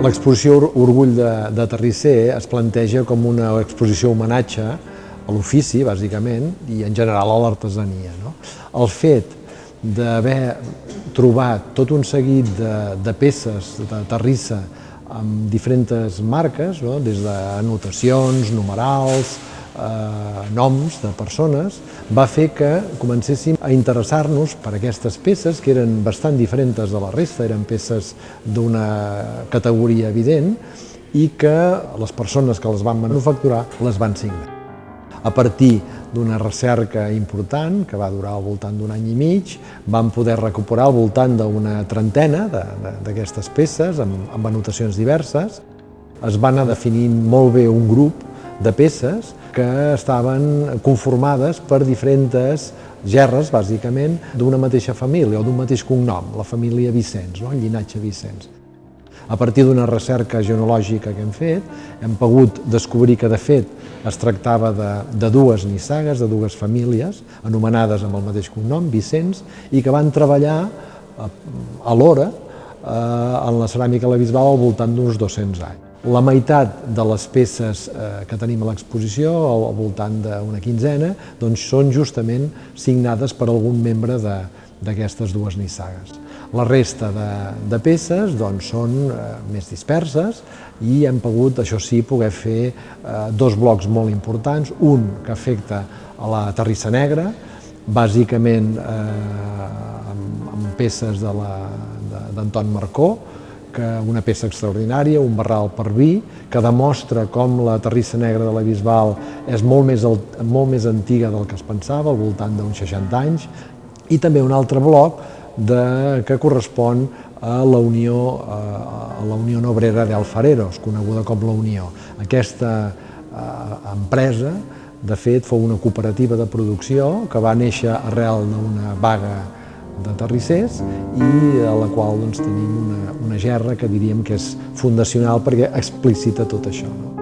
L'exposició Orgull de Terrisser es planteja com una exposició homenatge a l'ofici, bàsicament, i en general a l'artesania. El fet d'haver trobat tot un seguit de peces de terrissa amb diferents marques, des d'anotacions, numerals, noms de persones, va fer que comencéssim a interessar-nos per aquestes peces que eren bastant diferents de la resta, eren peces d'una categoria evident i que les persones que les van manufacturar les van signar. A partir d'una recerca important, que va durar al voltant d'un any i mig, vam poder recuperar al voltant d'una trentena d'aquestes peces amb anotacions diverses. Es va anar definint molt bé un grup de peces que estaven conformades per diferents gerres, bàsicament, d'una mateixa família o d'un mateix cognom, la família Vicens, el llinatge Vicens. A partir d'una recerca genealògica que hem fet, hem pogut descobrir que, de fet, es tractava de dues nissagues, de dues famílies, anomenades amb el mateix cognom, Vicens, i que van treballar alhora en la ceràmica a la Bisbal al voltant d'uns 200 anys. La meitat de les peces que tenim a l'exposició, al voltant d'una quinzena, són justament signades per algun membre d'aquestes dues nissagues. La resta de peces són més disperses i hem pogut, això sí, poder fer dos blocs molt importants, un que afecta a la terrissa negra, bàsicament amb peces d'Anton Marcó, una peça extraordinària, un barral per vi, que demostra com la terrissa negra de la Bisbal és molt més antiga del que es pensava, al voltant d'uns 60 anys, i també un altre bloc que correspon a la Unió Obrera d'Alfareros, coneguda com la Unió. Aquesta empresa, de fet, fou una cooperativa de producció que va néixer arrel d'una vaga de terrissers i a la qual tenim una gerra que diríem que és fundacional perquè explicita tot això.